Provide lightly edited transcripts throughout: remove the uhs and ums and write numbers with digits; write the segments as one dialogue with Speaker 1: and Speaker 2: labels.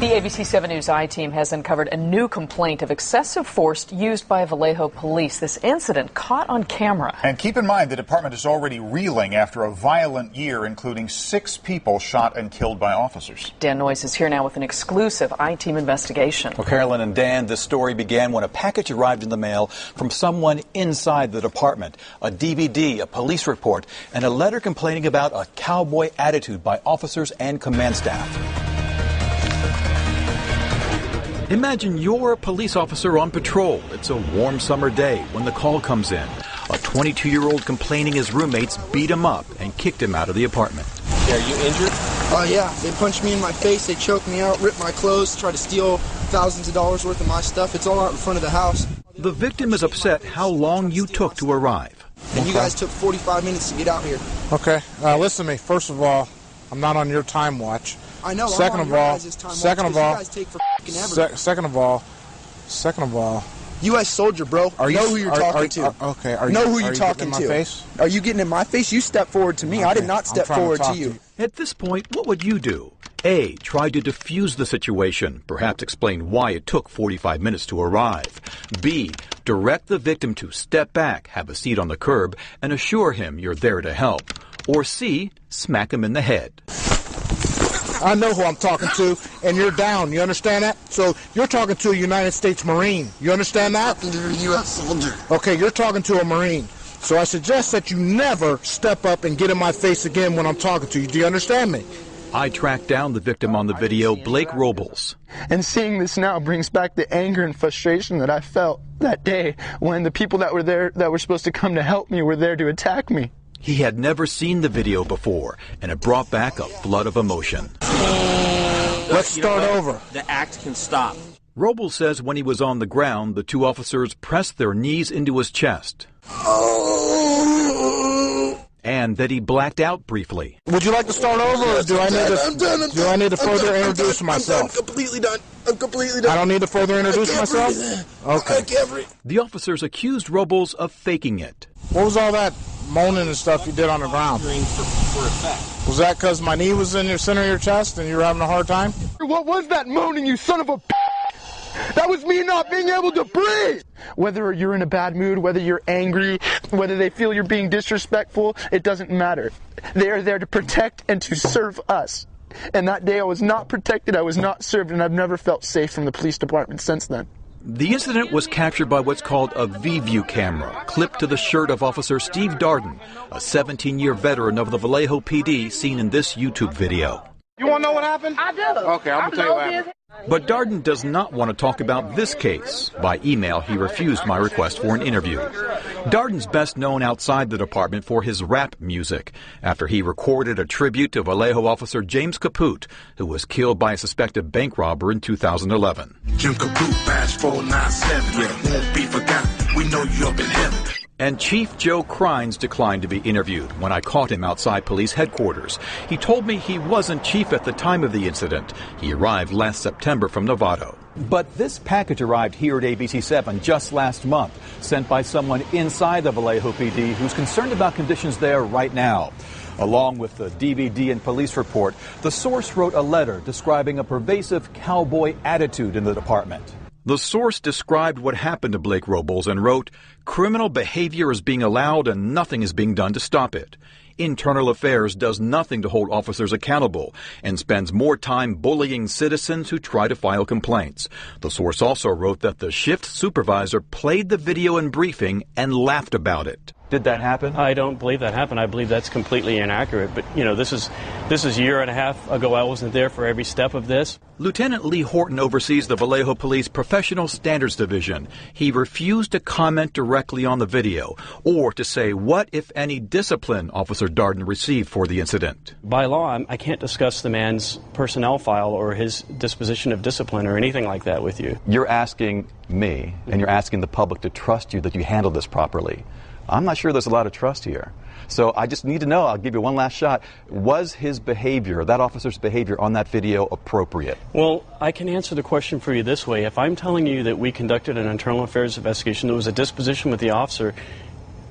Speaker 1: The ABC 7 News I-Team has uncovered a new complaint of excessive force used by Vallejo police. This incident caught on camera.
Speaker 2: And keep in mind, the department is already reeling after a violent year, including 6 people shot and killed by officers. Dan Noyes is here now with an exclusive I-Team investigation.
Speaker 3: Well, Carolyn and Dan, this story began when a package arrived in the mail from someone inside the department. A DVD, a police report, and a letter complaining about a cowboy attitude by officers and command staff. Imagine you're a police officer on patrol. It's a warm summer day when the call comes in. A 22-year-old complaining his roommates beat him up and kicked him out of the apartment.
Speaker 4: Are you injured?
Speaker 5: Yeah. They punched me in my face, they choked me out, ripped my clothes, tried to steal thousands of dollars worth of my stuff. It's all out in front of the house.
Speaker 3: The victim is upset how long you took to arrive.
Speaker 5: And you guys took 45 minutes to get out here.
Speaker 6: Okay. Listen to me. First of all, I'm not on your time watch.
Speaker 5: I know.
Speaker 6: Second of all,
Speaker 5: U.S. soldier, bro. Know who you're talking to.
Speaker 6: Okay.
Speaker 5: Know who you're talking to.
Speaker 6: Face?
Speaker 5: Are you getting in my face? You step forward to me.
Speaker 6: Okay.
Speaker 5: I did not step forward to you.
Speaker 3: At this point, what would you do? A, try to defuse the situation, perhaps explain why it took 45 minutes to arrive. B, direct the victim to step back, have a seat on the curb, and assure him you're there to help. Or C, smack him in the head.
Speaker 6: I know who I'm talking to, and you're down. You understand that? So you're talking to a United States Marine. You understand that?
Speaker 5: You're a U.S. soldier.
Speaker 6: Okay, you're talking to a Marine. So I suggest that you never step up and get in my face again when I'm talking to you. Do you understand me?
Speaker 3: I tracked down the victim on the video, Blake Robles.
Speaker 7: And seeing this now brings back the anger and frustration that I felt that day when the people that were there that were supposed to come to help me were there to attack me.
Speaker 3: He had never seen the video before, and it brought back a flood of emotion.
Speaker 6: Let's start over.
Speaker 4: The act can stop.
Speaker 3: Robles says when he was on the ground, the 2 officers pressed their knees into his chest. And that he blacked out briefly.
Speaker 6: Would you like to start over, or do I need to further introduce myself?
Speaker 5: I'm completely done. I'm completely done.
Speaker 6: I don't need to further introduce myself? Okay.
Speaker 5: I can't breathe.
Speaker 3: The officers accused Robles of faking it.
Speaker 6: What was all that moaning and stuff you did on the ground?
Speaker 4: For effect.
Speaker 6: Was that because my knee was in your center of your chest and you were having a hard time?
Speaker 7: What was that moaning, you son of a b****? That was me not being able to breathe! Whether you're in a bad mood, whether you're angry, whether they feel you're being disrespectful, it doesn't matter. They are there to protect and to serve us. And that day I was not protected, I was not served, and I've never felt safe from the police department since then.
Speaker 3: The incident was captured by what's called a V-View camera, clipped to the shirt of Officer Steve Darden, a 17-year veteran of the Vallejo PD, seen in this YouTube video.
Speaker 6: You want to know what happened?
Speaker 8: I do.
Speaker 6: Okay, I'm going to tell you what happened.
Speaker 3: But Darden does not want to talk about this case. By email, he refused my request for an interview. Darden's best known outside the department for his rap music, after he recorded a tribute to Vallejo officer James Caput, who was killed by a suspected bank robber in 2011.
Speaker 9: Jim Caput, badge 497, won't be forgotten. We know you up in heaven.
Speaker 3: And Chief Joe Crines declined to be interviewed when I caught him outside police headquarters. He told me he wasn't chief at the time of the incident. He arrived last September from Novato. But this package arrived here at ABC 7 just last month, sent by someone inside the Vallejo PD who's concerned about conditions there right now. Along with the DVD and police report, the source wrote a letter describing a pervasive cowboy attitude in the department. The source described what happened to Blake Robles and wrote, "Criminal behavior is being allowed and nothing is being done to stop it. Internal Affairs does nothing to hold officers accountable and spends more time bullying citizens who try to file complaints." The source also wrote that the shift supervisor played the video in briefing and laughed about it. Did that happen?
Speaker 10: I don't believe that happened. I believe that's completely inaccurate. But, you know, this is a year and a half ago. I wasn't there for every step of this.
Speaker 3: Lieutenant Lee Horton oversees the Vallejo Police Professional Standards Division. He refused to comment directly on the video or to say what, if any, discipline Officer Darden received for the incident.
Speaker 10: By law, I can't discuss the man's personnel file or his disposition of discipline or anything like that with you.
Speaker 3: You're asking me, and you're asking the public to trust you that you handled this properly. I'm not sure there's a lot of trust here. So I just need to know, I'll give you one last shot, was his behavior, that officer's behavior on that video appropriate?
Speaker 10: Well, I can answer the question for you this way. If I'm telling you that we conducted an internal affairs investigation, there was a disposition with the officer,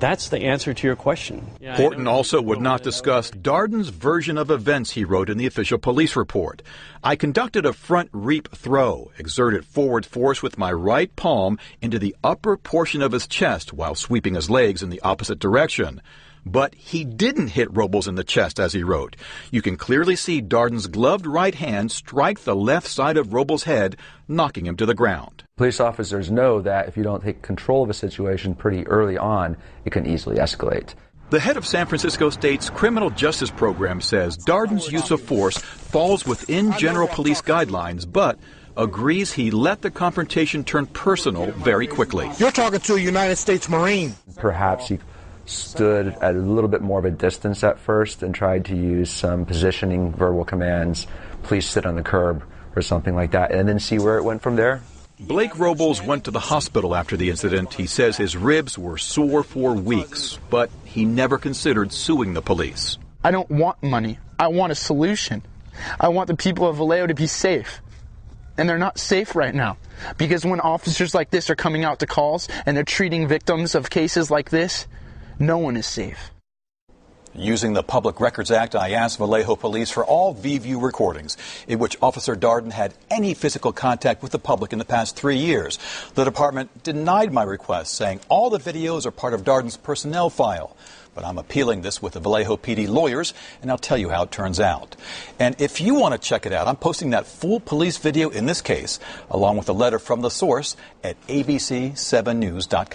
Speaker 10: That's the answer to your question.
Speaker 3: Horton also would not discuss Darden's version of events he wrote in the official police report. I conducted a front reap throw, exerted forward force with my right palm into the upper portion of his chest while sweeping his legs in the opposite direction. But he didn't hit Robles in the chest, as he wrote. You can clearly see Darden's gloved right hand strike the left side of Robles' head, knocking him to the ground.
Speaker 8: Police officers know that if you don't take control of a situation pretty early on, it can easily escalate.
Speaker 3: The head of San Francisco State's criminal justice program says Darden's use of force falls within general police guidelines, but agrees he let the confrontation turn personal very quickly.
Speaker 6: You're talking to a United States Marine.
Speaker 8: Perhaps he stood at a little bit more of a distance at first and tried to use some positioning verbal commands, please sit on the curb or something like that, and then see where it went from there.
Speaker 3: Blake Robles went to the hospital after the incident. He says his ribs were sore for weeks, but he never considered suing the police.
Speaker 7: I don't want money. I want a solution. I want the people of Vallejo to be safe. And they're not safe right now. Because when officers like this are coming out to calls and they're treating victims of cases like this, no one is safe.
Speaker 3: Using the Public Records Act, I asked Vallejo police for all VIEW recordings in which Officer Darden had any physical contact with the public in the past 3 years. The department denied my request, saying all the videos are part of Darden's personnel file. But I'm appealing this with the Vallejo PD lawyers, and I'll tell you how it turns out. And if you want to check it out, I'm posting that full police video in this case, along with a letter from the source at abc7news.com.